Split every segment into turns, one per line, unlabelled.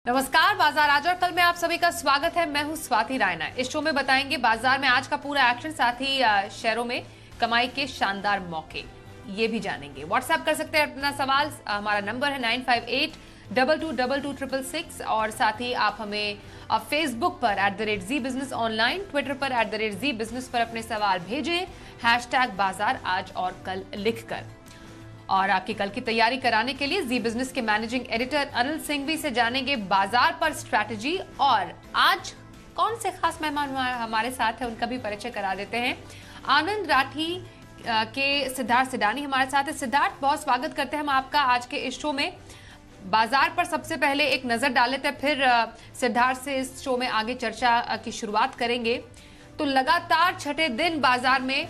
नमस्कार, बाजार आज और कल में आप सभी का स्वागत है। मैं हूं स्वाति रायना। इस शो में बताएंगे बाजार में आज का पूरा एक्शन, साथ ही शेयरों में कमाई के शानदार मौके, ये भी जानेंगे। व्हाट्सएप कर सकते हैं अपना सवाल, हमारा नंबर है 9582222266 और साथ ही आप हमें फेसबुक पर @ZEE Business ऑनलाइन, ट्विटर पर @ZEE Business पर अपने सवाल भेजें #बाजार आज और कल लिखकर। और आपकी कल की तैयारी कराने के लिए जी बिजनेस के मैनेजिंग एडिटर अनिल सिंघवी से जानेंगे बाजार पर स्ट्रैटेजी। और आज कौन से खास मेहमान हमारे साथ हैं उनका भी परिचय करा देते हैं। आनंद राठी के सिद्धार्थ सिडानी हमारे साथ है। सिद्धार्थ, बहुत स्वागत करते हैं हम आपका आज के इस शो में। बाजार पर सबसे पहले एक नजर डाल लेते हैं, फिर सिद्धार्थ से इस शो में आगे चर्चा की शुरुआत करेंगे। तो लगातार छठे दिन बाजार में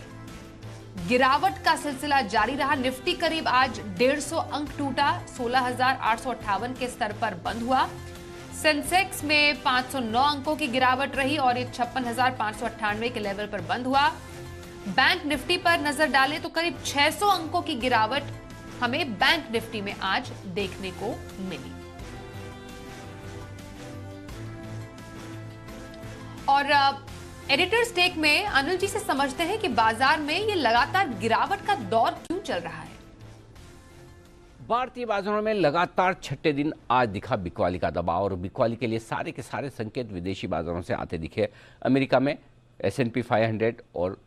गिरावट का सिलसिला जारी रहा। निफ्टी करीब आज 150 अंक टूटा, 16,858 के स्तर पर बंद हुआ। सेंसेक्स में 509 अंकों की गिरावट रही और ये 56,598 के लेवल पर बंद हुआ। बैंक निफ्टी पर नजर डालें तो करीब 600 अंकों की गिरावट हमें बैंक निफ्टी में आज देखने को मिली। और एडिटर्स टेक में अनिल जी से समझते हैं कि बाजार में ये लगातार गिरावट का दौर क्यों चल रहा है।
भारतीय बाजारों में लगातार छठे दिन आज दिखा बिकवाली का दबाव, और बिकवाली के लिए सारे के सारे संकेत विदेशी बाजारों से आते दिखे। अमेरिका में S&P 500 और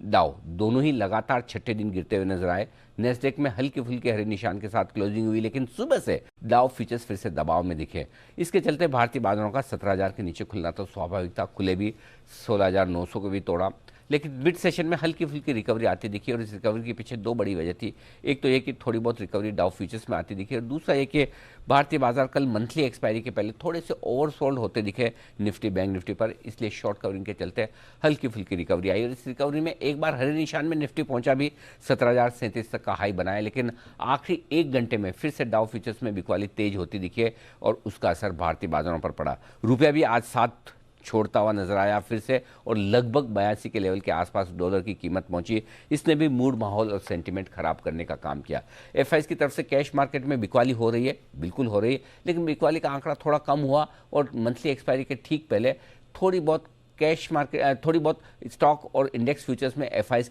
डाउ दोनों ही लगातार छठे दिन गिरते हुए नजर आए। नेस्डेक में हल्के फुल्के हरे निशान के साथ क्लोजिंग हुई, लेकिन सुबह से डाउ फ्यूचर्स फिर से दबाव में दिखे। इसके चलते भारतीय बाजारों का 17,000 के नीचे खुलना तो स्वाभाविक था, खुले भी 16,900 को भी तोड़ा, लेकिन मिड सेशन में हल्की फुल्की रिकवरी आती दिखी। और इस रिकवरी के पीछे दो बड़ी वजह थी। एक तो ये कि थोड़ी बहुत रिकवरी डाउ फ्यूचर्स में आती दिखी, और दूसरा ये कि भारतीय बाजार कल मंथली एक्सपायरी के पहले थोड़े से ओवरसोल्ड होते दिखे निफ्टी बैंक निफ्टी पर, इसलिए शॉर्ट कवरिंग के चलते हल्की फुल्की रिकवरी आई। और इस रिकवरी में एक बार हरे निशान में निफ्टी पहुंचा भी, 17,037 तक का हाई बनाया, लेकिन आखिरी एक घंटे में फिर से डाउ फ्यूचर्स में बिकवाली तेज होती दिखी और उसका असर भारतीय बाजारों पर पड़ा। रुपया भी आज 7 छोड़ता हुआ नजर आया फिर से, और लगभग 82 के लेवल के आसपास डॉलर की कीमत पहुंची। इसने भी मूड, माहौल और सेंटीमेंट खराब करने का काम किया। एफआईएस की तरफ से कैश मार्केट में बिकवाली हो रही है, बिल्कुल हो रही है, लेकिन बिकवाली का आंकड़ा थोड़ा कम हुआ और मंथली एक्सपायरी के ठीक पहले थोड़ी बहुत कैश मार्केट, थोड़ी बहुत स्टॉक और इंडेक्स फ्यूचर्स में एफआईएस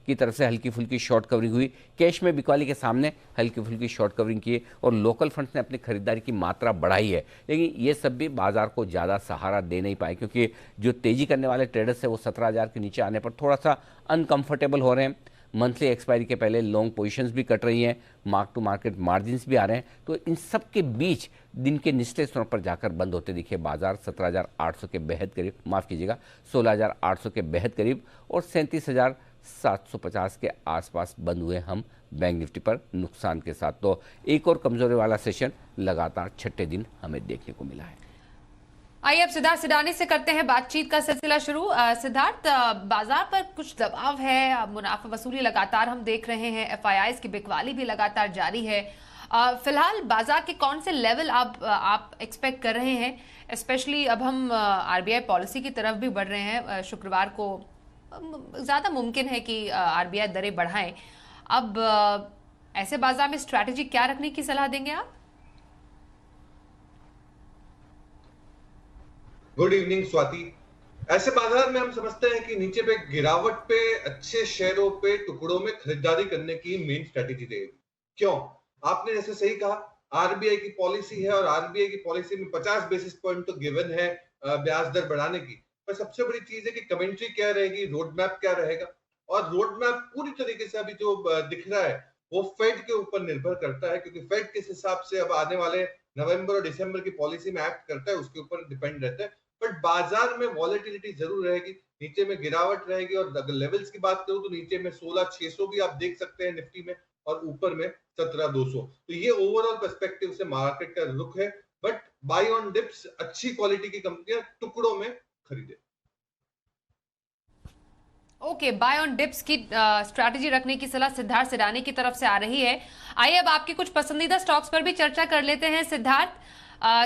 की तरफ से हल्की फुल्की शॉर्ट कवरिंग हुई। कैश में बिकवाली के सामने हल्की फुल्की शॉर्ट कवरिंग की, और लोकल फंड्स ने अपनी खरीदारी की मात्रा बढ़ाई है, लेकिन ये सब भी बाजार को ज़्यादा सहारा दे नहीं पाए, क्योंकि जो तेजी करने वाले ट्रेडर्स है वो 17,000 के नीचे आने पर थोड़ा सा अनकंफर्टेबल हो रहे हैं। मंथली एक्सपायरी के पहले लॉन्ग पोजीशंस भी कट रही हैं, मार्क टू मार्केट मार्जिन्स भी आ रहे हैं। तो इन सब के बीच दिन के निचले स्तरों पर जाकर बंद होते दिखे बाजार 17,800 के बेहद करीब, माफ़ कीजिएगा 16,800 के बेहद करीब, और 37,750 के आसपास बंद हुए हम बैंक निफ्टी पर नुकसान के साथ। तो एक और कमजोरी वाला सेशन लगातार छठे दिन हमें देखने को मिला है।
आइए अब सिद्धार्थ सिडानी से करते हैं बातचीत का सिलसिला शुरू। सिद्धार्थ, बाजार पर कुछ दबाव है, मुनाफा वसूली लगातार हम देख रहे हैं, एफआईआईस की बिकवाली भी लगातार जारी है। फिलहाल बाजार के कौन से लेवल आप एक्सपेक्ट कर रहे हैं? स्पेशली अब हम आरबीआई पॉलिसी की तरफ भी बढ़ रहे हैं। शुक्रवार को ज्यादा मुमकिन है कि आरबीआई दरें बढ़ाएं। अब ऐसे बाजार में स्ट्रैटेजी क्या रखने की सलाह देंगे आप?
Good evening Swati. ऐसे बाजार में हम समझते हैं कि नीचे पे गिरावट पे अच्छे शेयरों पे टुकड़ों में खरीदारी करने की मेन स्ट्रेटेजी रहेगी। क्यों? आपने जैसे सही कहा, आरबीआई की पॉलिसी है और आरबीआई की पॉलिसी में 50 बेसिस पॉइंट तो गिवन है ब्याज दर बढ़ाने की, पर सबसे बड़ी चीज है कि कमेंट्री क्या रहेगी, रोड मैप क्या रहेगा। और रोड मैप पूरी तरीके से अभी जो दिख रहा है वो फेड के ऊपर निर्भर करता है, क्योंकि फेड किस हिसाब से अब आने वाले नवंबर और दिसंबर की पॉलिसी में एक्ट करता है उसके ऊपर डिपेंड रहता है। बट बाजार में वॉलेटिलिटी जरूर रहेगी, नीचे में गिरावट रहेगी। और अगर लेवल्स की बात करूं तो नीचे में 16,600 भी आप देख सकते हैं निफ्टी में, और ऊपर में 17,200। तो ये ओवरऑल पर्सपेक्टिव से मार्केट का रुख है। बट बाय ऑन डिप्स, अच्छी क्वालिटी की कंपनियां टुकड़ों में खरीदे।
ओके, बाय ऑन डिप्स की स्ट्रैटेजी रखने की सलाह सिद्धार्थ सिडानी की तरफ से आ रही है। आइए अब आपकी कुछ पसंदीदा स्टॉक्स पर भी चर्चा कर लेते हैं। सिद्धार्थ,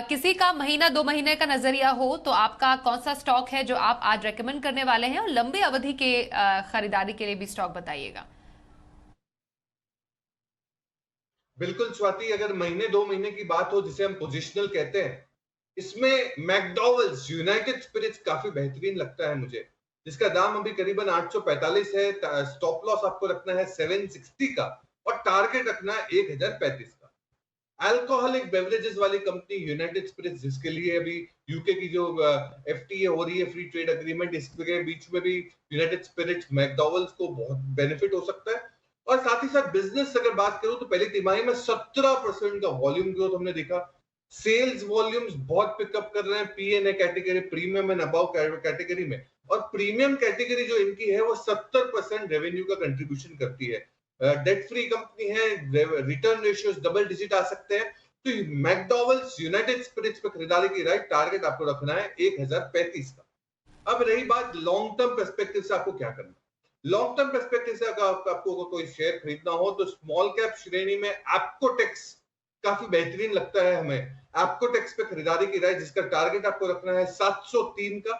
किसी का महीना 2 महीने का नजरिया हो तो आपका कौन सा स्टॉक है जो आप आज रेकमेंड करने वाले हैं, और लंबी अवधि के खरीदारी के लिए भी स्टॉक बताइएगा।
बिल्कुल स्वाति, अगर महीने 2 महीने की बात हो, जिसे हम पोजिशनल कहते हैं, इसमें मैकडॉवेल्स यूनाइटेड स्पिरिट्स काफी बेहतरीन लगता है मुझे, जिसका दाम अभी करीबन 845 है। स्टॉप लॉस आपको रखना है 760 का और टारगेट रखना है 1035 का। अल्कोहलिक बेवरेजेस वाली कंपनी यूनाइटेड स्पिरिट्स, जिसके लिए अभी यूके की जो एफटीए हो रही है, फ्री ट्रेड एग्रीमेंट, इसके बीच में भी यूनाइटेड स्पिरिट्स मैकडॉवेल्स को बहुत बेनिफिट हो सकता है। और साथ ही साथ बिजनेस अगर बात करूं तो पहली तिमाही में 17% का वॉल्यूम ग्रोथ हमने देखा। सेल्स वॉल्यूम्स बहुत पिकअप कर रहे हैं PNA category, premium and above category में। और प्रीमियम कैटेगरी जो इनकी है वो 70% रेवेन्यू का कंट्रीब्यूशन करती है। डेट फ्री कंपनी है, रिटर्न रेशियोज डबल डिजिट आ सकते हैं। तो मैकडॉवेल्स यूनाइटेड स्पिरिट्स पे खरीदारी की राइट टारगेट आपको रखना है 1035 का। अब रही बात लॉन्ग टर्म पर्सपेक्टिव से आपको क्या करना है। लॉन्ग टर्म पर्सपेक्टिव से अगर आपको कोई शेयर खरीदना हो तो स्मॉल कैप श्रेणी में एप्कोटेक्स काफी बेहतरीन लगता है हमें। एप्कोटेक्स पे खरीदारी की राय, जिसका टारगेट आपको रखना है 703 का।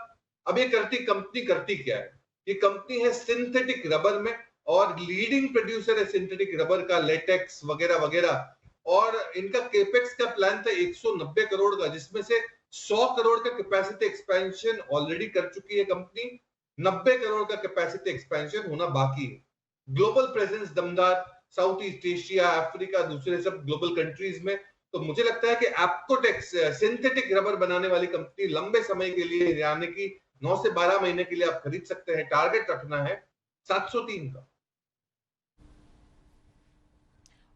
अब ये कंपनी करती क्या है? ये कंपनी है सिंथेटिक रबर में और लीडिंग प्रोड्यूसर है सिंथेटिक रबर का, लेटेक्स वगैरह वगैरह। और इनका केपेक्स का प्लान था 190 करोड़ का, जिसमें से 100 करोड़ का कैपेसिटी एक्सपेंशन ऑलरेडी कर चुकी है कंपनी। 90 करोड़ का कैपेसिटी एक्सपेंशन होना बाकी है। ग्लोबल प्रेजेंस दमदार, साउथ ईस्ट एशिया, अफ्रीका, दूसरे सब ग्लोबल कंट्रीज में। तो मुझे लगता है कि एप्कोटेक्स सिंथेटिक रबर बनाने वाली कंपनी लंबे समय के लिए, यानी कि 9 से 12 महीने के लिए आप खरीद सकते हैं। टारगेट रखना है 703 का।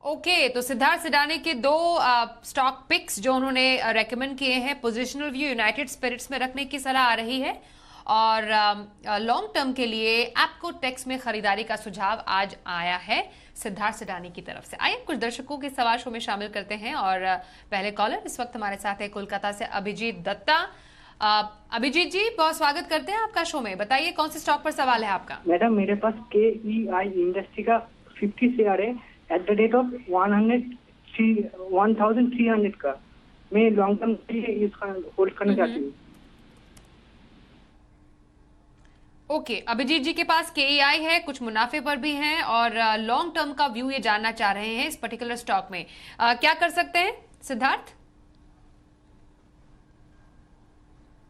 ओके, तो सिद्धार्थ सिडाने के दो स्टॉक पिक्स जो उन्होंने रेकमेंड किए हैं, पोजिशनल व्यू यूनाइटेड स्पिरिट्स में रखने की सलाह आ रही है और लॉन्ग टर्म के लिए एप्कोटेक्स में खरीदारी का सुझाव आज आया है सिद्धार्थ सिडानी की तरफ से। आइए कुछ दर्शकों के सवाल शो में शामिल करते हैं और पहले कॉलर इस वक्त हमारे साथ है कोलकाता से अभिजीत दत्ता। अभिजीत जी, बहुत स्वागत करते हैं आपका शो में। बताइए कौन से स्टॉक पर सवाल है आपका?
मैडम, मेरे पास KEI इंडस्ट्री का 50 शेयर है एट द रेट ऑफ 1300 का। मैं लॉन्ग टर्म के लिए इसका होल्ड करना चाहती हूँ।
ओके, अभिजीत जी के पास KEI है, कुछ मुनाफे पर भी हैं और लॉन्ग टर्म का व्यू ये जानना चाह रहे हैं इस पर्टिकुलर स्टॉक में। क्या कर सकते हैं सिद्धार्थ?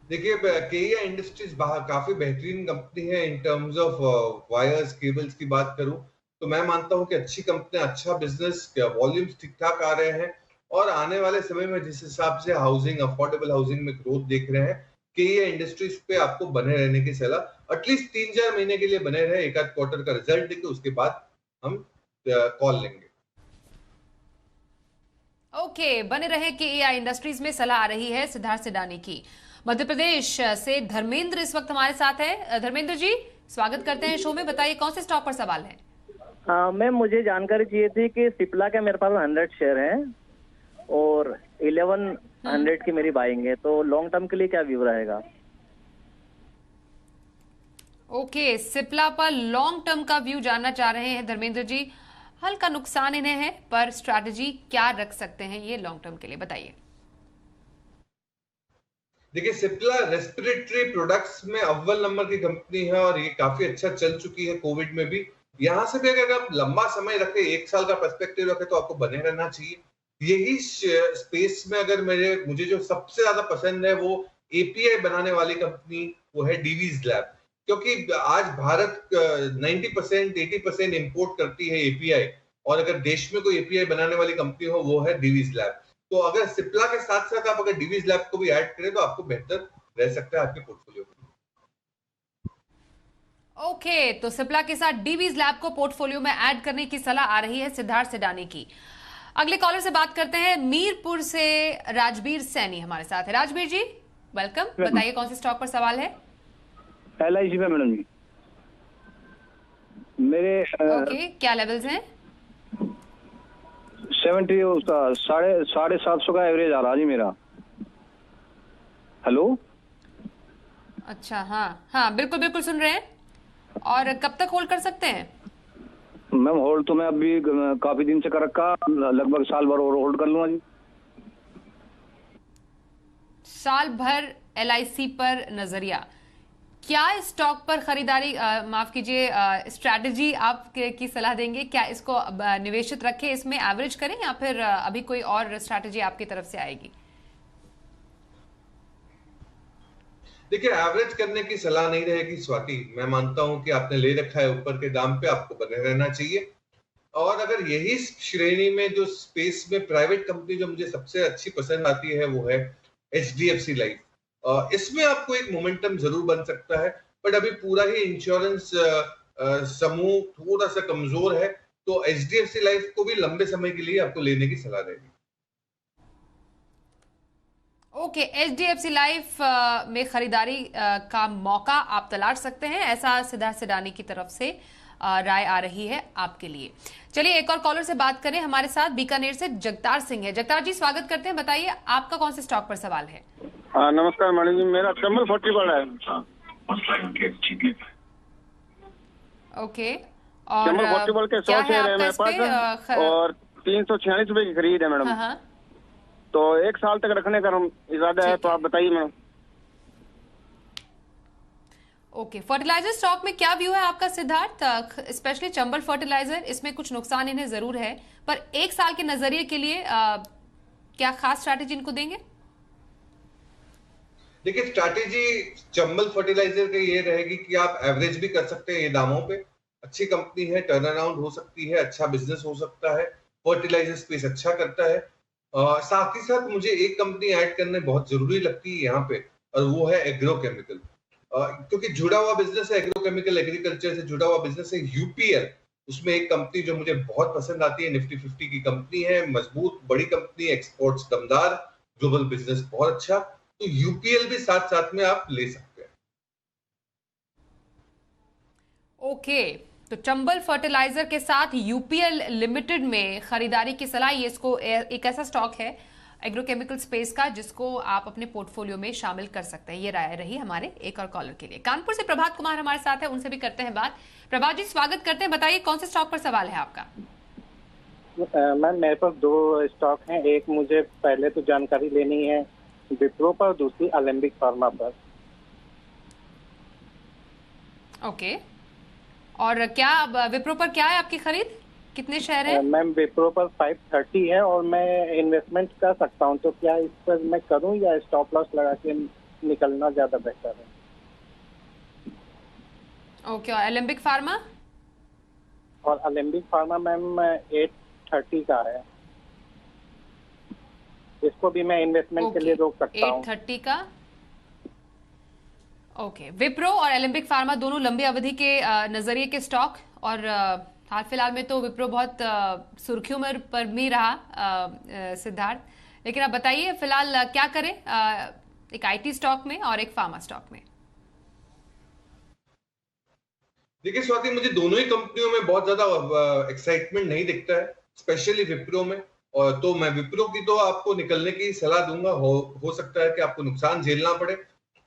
देखिए, KEI इंडस्ट्रीज काफी बेहतरीन कंपनी है। In terms of wires cables की बात करूं तो मैं मानता हूं कि अच्छी कंपनी, अच्छा बिजनेस, वॉल्यूम्स ठीक ठाक आ रहे हैं और आने वाले समय में जिस हिसाब से हाउसिंग, अफोर्डेबल हाउसिंग में ग्रोथ देख रहे हैं, KEI इंडस्ट्रीज पे आपको बने रहने की सलाह। एटलीस्ट 3-4 महीने के लिए बने रहे, एक आध क्वार्टर का रिजल्ट देके उसके बाद हम कॉल लेंगे।
ओके, बने रहे KEI इंडस्ट्रीज में सलाह आ रही है सिद्धार्थ सिडानी की। मध्य प्रदेश से धर्मेंद्र इस वक्त हमारे साथ है। धर्मेंद्र जी, स्वागत करते हैं शो में। बताइए कौन से स्टॉक पर सवाल है?
मैम, मुझे जानकारी चाहिए थी कि सिप्ला के मेरे पास 100 शेयर हैं और 1100 की मेरी बाइंग है, तो लॉन्ग टर्म के लिए क्या व्यू रहेगा?
ओके, सिप्ला पर लॉन्ग टर्म का व्यू जानना चाह रहे हैं धर्मेंद्र जी। हल्का नुकसान इन्हें है, पर स्ट्रैटेजी क्या रख सकते हैं ये लॉन्ग टर्म के लिए, बताइए।
देखिए, सिप्ला रेस्पिरेटरी प्रोडक्ट्स में अव्वल नंबर की कंपनी है और ये काफी अच्छा चल चुकी है कोविड में भी। यहां से भी अगर आप लंबा समय रखे, 1 साल का पर्सपेक्टिव रखे, तो आपको बने रहना चाहिए। यही स्पेस में अगर मुझे जो सबसे ज्यादा पसंद है वो एपीआई बनाने वाली कंपनी, वो है डीवीज लैब। क्योंकि आज भारत 90% 80% इंपोर्ट करती है एपीआई, और अगर देश में कोई एपीआई बनाने वाली कंपनी हो वो है डीवीज लैब। तो अगर सिप्ला के साथ साथ आप अगर डीवीज लैब को भी ऐड करें तो आपको बेहतर रह सकता है आपके पोर्टफोलियो में।
ओके, तो सिप्ला के साथ डीवीज लैब को पोर्टफोलियो में ऐड करने की सलाह आ रही है सिद्धार्थ सिडानी की। अगले कॉलर से बात करते हैं। मीरपुर से राजबीर सैनी हमारे साथ है। राजबीर जी, वेलकम। बताइए कौन से स्टॉक पर सवाल है?
LIC पे मैडम जी। मेरे
ओके, क्या लेवल्स हैं?
70, उसका 750 का एवरेज आ रहा जी मेरा। हेलो,
अच्छा, हाँ बिल्कुल बिल्कुल सुन रहे हैं। और कब तक होल्ड कर सकते हैं?
मैम, होल्ड तो मैं अभी काफी दिन से कर रखा, लगभग साल भर और होल्ड कर लूंगा जी।
साल भर LIC पर नजरिया। क्या इस स्टॉक पर खरीदारी, माफ कीजिए, स्ट्रैटेजी आप की सलाह देंगे? क्या इसको निवेशित रखें, इसमें एवरेज करें, या फिर अभी कोई और स्ट्रैटेजी आपकी तरफ से आएगी?
देखिए, एवरेज करने की सलाह नहीं रहेगी स्वाति। मैं मानता हूं कि आपने ले रखा है ऊपर के दाम पे, आपको बने रहना चाहिए। और अगर यही श्रेणी में जो स्पेस में प्राइवेट कंपनी जो मुझे सबसे अच्छी पसंद आती है वो है एचडीएफसी लाइफ। इसमें आपको एक मोमेंटम जरूर बन सकता है, बट अभी पूरा ही इंश्योरेंस समूह थोड़ा सा कमजोर है, तो एचडीएफसी लाइफ को भी लंबे समय के लिए आपको लेने की सलाह रहेगी।
ओके, एचडीएफसी लाइफ में खरीदारी का मौका आप तलाश सकते हैं, ऐसा सिद्धार्थ सिडानी की तरफ से राय आ रही है आपके लिए। चलिए एक और कॉलर से बात करें। हमारे साथ बीकानेर से जगतार सिंह है। जगतार जी स्वागत करते हैं, बताइए आपका कौन से स्टॉक पर सवाल है?
नमस्कार मैडम जी, मेरा चंबल 40 बड़ा है।
ओके, और
चंबल 40 बल के 100 शेयर है मेरे पास और 346 रुपए की खरीद है मैडम।
हाँ।
तो 1 साल तक रखने का इरादा है, तो आप बताइए मैम।
ओके, फर्टिलाइजर स्टॉक में क्या व्यू है आपका सिद्धार्थ? स्पेशली चंबल फर्टिलाइजर, इसमें कुछ नुकसान इन्हें जरूर है, पर 1 साल के नजरिए के लिए क्या खास स्ट्रैटेजी इनको देंगे?
देखिए, स्ट्रैटेजी चंबल फर्टिलाइजर की ये रहेगी कि आप एवरेज भी कर सकते हैं ये दामों पे। अच्छी कंपनी है, टर्न अराउंड हो सकती है, अच्छा बिजनेस हो सकता है, फर्टिलाइजर स्पेस अच्छा करता है। साथ ही साथ मुझे एक कंपनी ऐड करने बहुत जरूरी लगती है यहाँ पे, और वो है एग्रोकेमिकल। क्योंकि जुड़ा हुआ बिजनेस है एग्रोकेमिकल, एग्रीकल्चर से जुड़ा हुआ बिजनेस है यूपीएल। उसमें एक कंपनी जो मुझे बहुत पसंद आती है, निफ्टी 50 की कंपनी है, मजबूत बड़ी कंपनी, एक्सपोर्ट्स दमदार, ग्लोबल बिजनेस बहुत अच्छा, तो यूपीएल भी साथ साथ में आप ले सकते हैं।
ओके, तो चंबल फर्टिलाइजर के साथ यूपीएल लिमिटेड में खरीदारी की सलाह। ये इसको एक ऐसा स्टॉक है एग्रोकेमिकल स्पेस का जिसको आप अपने पोर्टफोलियो में शामिल कर सकते हैं। ये राय रही हमारे एक और कॉलर के लिए। कानपुर से प्रभात कुमार हमारे साथ है, उनसे भी करते हैं बात। प्रभात जी स्वागत करते हैं, बताइए कौन से स्टॉक पर सवाल है आपका?
मैम मेरे पास 2 स्टॉक हैं। एक मुझे पहले तो जानकारी लेनी है विप्रो पर, दूसरी अलेम्बिक फार्मा पर।
ओके, और क्या विप्रो पर क्या है आपकी खरीद? कितने शेयर हैं?
मैम विप्रो पर 530 है और मैं इन्वेस्टमेंट कर सकता हूं, तो क्या इस पर मैं करूं या स्टॉप लॉस लगा के निकलना ज्यादा बेहतर है?
ओके, और एलेम्बिक फार्मा?
और अलेम्बिक फार्मा मैम 830 का है, इसको भी मैं इन्वेस्टमेंट के लिए रोक सकता हूं।
830 का। ओके, विप्रो और एलेम्बिक फार्मा दोनों लंबी अवधि के नजरिए के स्टॉक, और हाल फिलहाल में तो विप्रो बहुत सुर्खियों में पर भी रहा सिद्धार्थ, लेकिन आप बताइए फिलहाल क्या करें एक आईटी स्टॉक में और एक फार्मा स्टॉक में?
देखिए स्वाति, मुझे दोनों ही कंपनियों में बहुत ज्यादा एक्साइटमेंट नहीं दिखता है, स्पेशली विप्रो में। और तो मैं विप्रो की तो आपको निकलने की सलाह दूंगा। हो सकता है कि आपको नुकसान झेलना पड़े,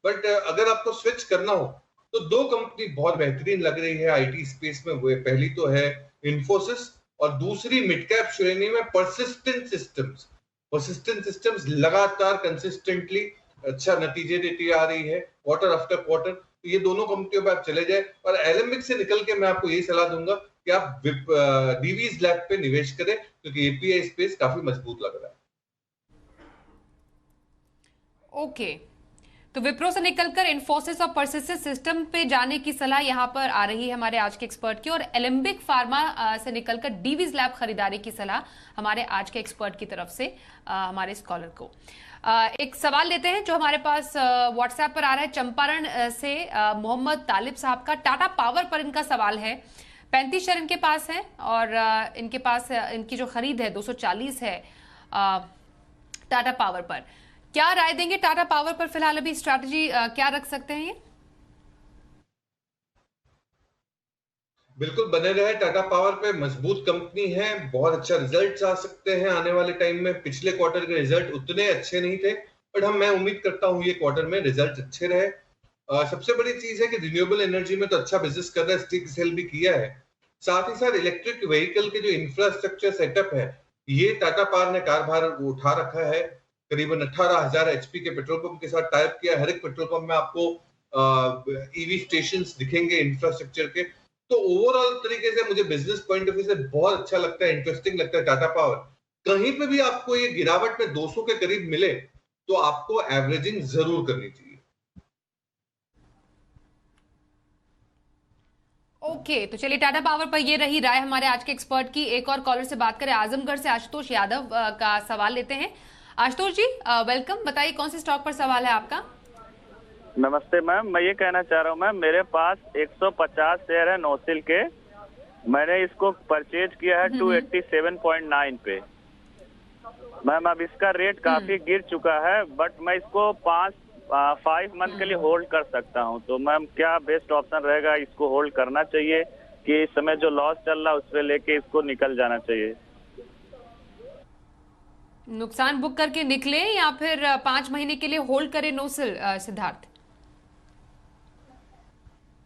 बट अगर आपको स्विच करना हो तो 2 कंपनी बहुत बेहतरीन लग रही है आईटी स्पेस में। वो पहली तो है इन्फोसिस और दूसरी मिड कैप श्रेणी में परसिस्टेंट सिस्टम्स। परसिस्टेंट सिस्टम्स लगातार कंसिस्टेंटली अच्छा नतीजे देती आ रही है क्वार्टर आफ्टर क्वार्टर, तो ये दोनों कंपनियों पे आप चले जाए। और एलेम्बिक से निकल के मैं आपको यही सलाह दूंगा कि आप डीवीज लैब पे निवेश करें, क्योंकि एपीआई स्पेस काफी मजबूत लग रहा है।
ओके, तो विप्रो से निकलकर इन्फोसिस और परसिस्टेंट सिस्टम पे जाने की सलाह यहाँ पर आ रही है हमारे आज के एक्सपर्ट की, और एलेम्बिक फार्मा से निकलकर डीवीज लैब खरीदारी की सलाह हमारे आज के एक्सपर्ट की तरफ से हमारे स्कॉलर को। एक सवाल लेते हैं जो हमारे पास व्हाट्सएप पर आ रहा है चंपारण से मोहम्मद तालिब साहब का। टाटा पावर पर इनका सवाल है। 35 शेयर इनके पास है और इनके पास इनकी जो खरीद है 240 है टाटा पावर पर। क्या राय देंगे टाटा पावर पर? फिलहाल अभी स्ट्रैटेजी क्या रख सकते हैं ये?
बिल्कुल बने रहे टाटा पावर पे, मजबूत कंपनी है, बहुत अच्छा रिजल्ट आ सकते हैं आने वाले टाइम में। पिछले क्वार्टर के रिजल्ट उतने अच्छे नहीं थे, बट मैं उम्मीद करता हूं ये क्वार्टर में रिजल्ट अच्छे रहे। सबसे बड़ी चीज है कि रिन्यूएबल एनर्जी में तो अच्छा बिजनेस कर रहा है, स्टिक सेल भी किया है। साथ ही साथ इलेक्ट्रिक व्हीकल के जो इंफ्रास्ट्रक्चर सेटअप है, ये टाटा पावर ने कारभार उठा रखा है। करीबन 18,000 एचपी के पेट्रोल पंप के साथ टाइप किया। हर एक पेट्रोल पंप में आपको ईवी स्टेशंस दिखेंगे इंफ्रास्ट्रक्चर के। तो ओवरऑल तरीके से मुझे बिजनेस पॉइंट ऑफ व्यू से बहुत अच्छा लगता है, इंटरेस्टिंग लगता है टाटा पावर। कहीं पे भी आपको ये गिरावट में 200 के करीब मिले तो आपको एवरेजिंग जरूर करनी चाहिए।
ओके, तो चलिए टाटा पावर पर ये रही राय हमारे आज के एक्सपर्ट की। एक और कॉलर से बात करें, आजमगढ़ से आशुतोष यादव का सवाल लेते हैं। आशुतोष जी वेलकम, बताइए कौन से स्टॉक पर सवाल है आपका?
नमस्ते मैम, मैं ये कहना चाह रहा हूँ मैम, मेरे पास 150 शेयर है नोसिल के। मैंने इसको परचेज किया है 287.9 पे। मैम अब इसका रेट काफी गिर चुका है, बट मैं इसको 5 मंथ के लिए होल्ड कर सकता हूँ। तो मैम क्या बेस्ट ऑप्शन रहेगा? इसको होल्ड करना चाहिए कि इस समय जो लॉस चल रहा है उस पर लेके इसको निकल जाना चाहिए?
नुकसान बुक करके निकले या फिर 5 महीने के लिए होल्ड करें नोसिल? सिद्धार्थ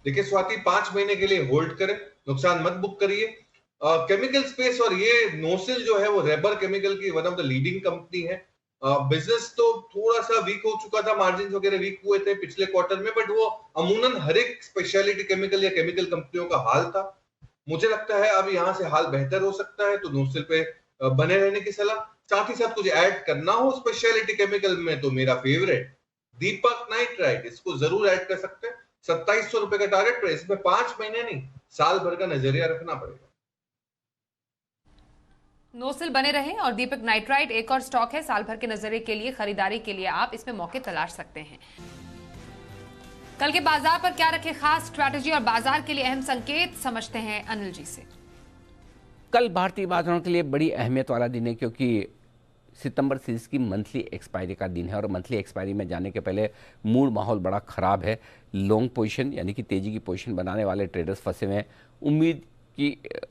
देखिए स्वाति, 5 महीने के लिए होल्ड करें, नुकसान मत बुक करिए। केमिकल स्पेस और ये नोसिल जो है वो रेबर केमिकल की one of the leading company है। बिजनेस तो थोड़ा सा वीक हो चुका था, मार्जिन वगैरह वीक हुए थे पिछले क्वार्टर में, बट वो अमूमन हर एक स्पेशलिटी केमिकल या केमिकल कंपनियों का हाल था। मुझे लगता है अब यहाँ से हाल बेहतर हो सकता है, तो नोसिल पे बने रहने की सलाह। साथ ही साथ कुछ ऐड करना हो स्पेशलिटी केमिकल में तो मेरा फेवरेट दीपक नाइट्राइट, इसको जरूर ऐड कर सकते हैं। 2700 रुपए का टारगेट प्राइस, इसमें 5 महीने नहीं साल भर का नजरिया रखना पड़ेगा।
नोसिल बने रहे और दीपक नाइट्राइट एक और स्टॉक है साल भर के नजरिए के लिए, खरीदारी के लिए आप इसमें मौके तलाश सकते हैं। कल के बाजार पर क्या रखे खास स्ट्रैटेजी और बाजार के लिए अहम संकेत, समझते हैं अनिल जी से।
कल भारतीय बाजारों के लिए बड़ी अहमियत वाला दिन है, क्योंकि सितंबर सीरीज की मंथली एक्सपायरी का दिन है और मंथली एक्सपायरी में जाने के पहले मूड माहौल बड़ा ख़राब है। लॉन्ग पोजीशन यानी कि तेज़ी की पोजीशन बनाने वाले ट्रेडर्स फंसे हुए हैं।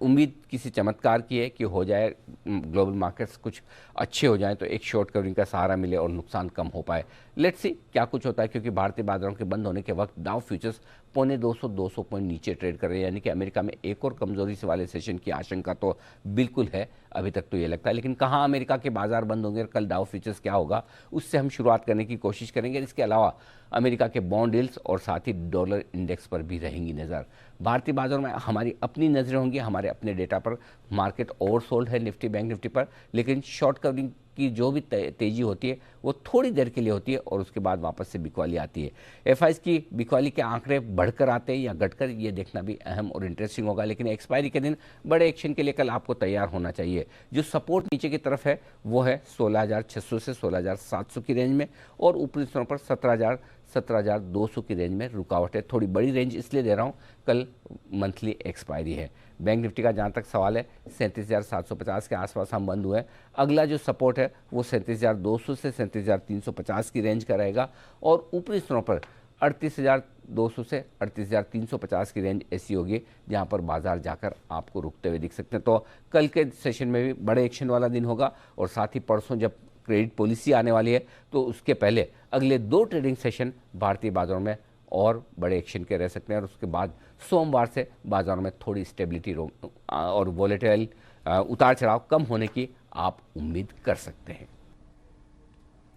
उम्मीद किसी चमत्कार की है कि हो जाए, ग्लोबल मार्केट्स कुछ अच्छे हो जाएं तो एक शॉर्ट कवरिंग का सहारा मिले और नुकसान कम हो पाए। लेट्स सी क्या कुछ होता है, क्योंकि भारतीय बाजारों के बंद होने के वक्त डाउ फ्यूचर्स 200 पॉइंट नीचे ट्रेड कर रहे हैं, यानी कि अमेरिका में एक और कमजोरी से वाले सेशन की आशंका तो बिल्कुल है अभी तक तो ये लगता है। लेकिन कहाँ अमेरिका के बाजार बंद होंगे और कल डाउ फ्यूचर्स क्या होगा, उससे हम शुरुआत करने की कोशिश करेंगे। इसके अलावा अमेरिका के बॉन्ड यील्ड्स और साथ ही डॉलर इंडेक्स पर भी रहेंगी नज़र। भारतीय बाजारों में हमारी अपनी नज़रें होंगी, हमारे अपने डेटा पर। मार्केट ओवरसोल्ड है निफ्टी बैंक निफ्टी पर, लेकिन शॉर्ट कवरिंग की जो भी तेज़ी होती है वो थोड़ी देर के लिए होती है और उसके बाद वापस से बिकवाली आती है। एफआईज की बिकवाली के आंकड़े बढ़कर आते हैं या घटकर, ये देखना भी अहम और इंटरेस्टिंग होगा। लेकिन एक्सपायरी के दिन बड़े एक्शन के लिए कल आपको तैयार होना चाहिए। जो सपोर्ट नीचे की तरफ है वो है 16,600 से 16,700 की रेंज में, और ऊपरी स्तरों पर 17,200 की रेंज में रुकावट है। थोड़ी बड़ी रेंज इसलिए दे रहा हूँ, कल मंथली एक्सपायरी है। बैंक निफ्टी का जहाँ तक सवाल है 37,750 के आसपास हम बंद हुए हैं। अगला जो सपोर्ट है वो 37,200 से 37,350 की रेंज का रहेगा, और ऊपरी स्तरों पर 38,200 से 38,350 की रेंज ऐसी होगी जहां पर बाजार जाकर आपको रुकते हुए दिख सकते हैं। तो कल के सेशन में भी बड़े एक्शन वाला दिन होगा, और साथ ही परसों जब क्रेडिट पॉलिसी आने वाली है तो उसके पहले अगले 2 ट्रेडिंग सेशन भारतीय बाजारों में और बड़े एक्शन के रह सकते हैं, और उसके बाद सोमवार से बाजारों में थोड़ी स्टेबिलिटी और वॉलेटाइल उतार चढ़ाव कम होने की आप उम्मीद कर सकते हैं।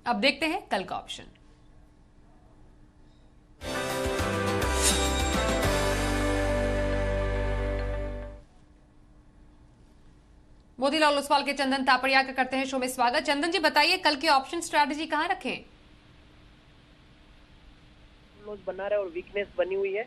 अब देखते हैं कल का ऑप्शन। मोतीलाल ओसवाल के चंदन तापड़िया का करते हैं शो में स्वागत। चंदन जी बताइए कल की ऑप्शन स्ट्रैटेजी कहां रखें?
बना रहा है और वीकनेस बनी हुई है,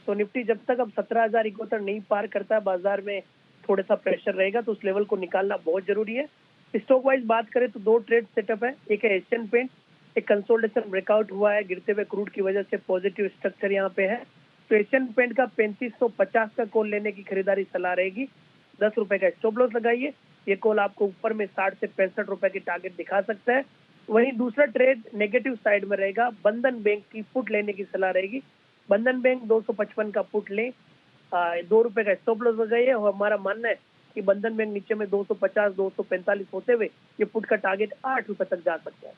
तो निफ्टी जब तक अब 17,071 नहीं पार करता है, बाजार में थोड़ा सा प्रेशर रहेगा, तो उस लेवल को निकालना बहुत जरूरी है। स्टॉक वाइज बात करें तो 2 ट्रेड सेटअप है। एक है एशियन पेंट, एक कंसोलिडेशन ब्रेकआउट हुआ है गिरते हुए क्रूड की वजह से, पॉजिटिव स्ट्रक्चर यहाँ पे है। तो एशियन पेंट का 3550 का कॉल लेने की खरीदारी सलाह रहेगी। 10 रुपए का स्टॉप लॉस लगाइए। ये कॉल आपको ऊपर में 60 से 65 रुपए की टारगेट दिखा सकता है। वहीं दूसरा ट्रेड नेगेटिव साइड में रहेगा, बंधन बैंक की पुट लेने की सलाह रहेगी। बंधन बैंक 255 का पुट लें, 2 रुपए का स्टॉप लॉस लगाइए। और हमारा मानना है कि बंधन बैंक नीचे में 250 245 होते हुए ये पुट का टारगेट 8 रुपए तक जा सकता है।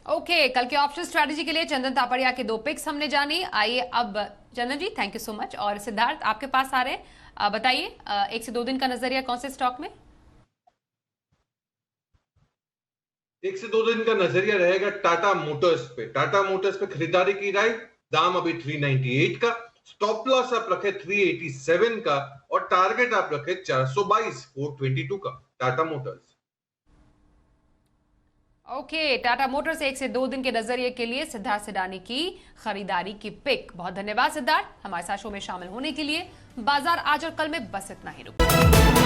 ओके, कल के ऑप्शन स्ट्रैटेजी के लिए चंदन तापड़िया के 2 पिक्स हमने जानी। आइए अब चंदन जी थैंक यू सो मच, और सिद्धार्थ आपके पास आ रहे हैं, बताइए 1 से 2 दिन का नजरिया कौन से स्टॉक में?
1 से 2 दिन का नजरिया रहेगा टाटा मोटर्स पे। टाटा मोटर्स पे खरीदारी की राय, दाम अभी 398 का, स्टॉप लॉस आप रखे 387 का, और टारगेट आप रखे 422 422 का Tata Motors.
Okay, Tata Motors 1 से 2 दिन के नजरिए के लिए सिद्धार्थ सिडानी की खरीदारी की पिक। बहुत धन्यवाद सिद्धार्थ हमारे साथ शो में शामिल होने के लिए। बाजार आज और कल में बस इतना ही रुक।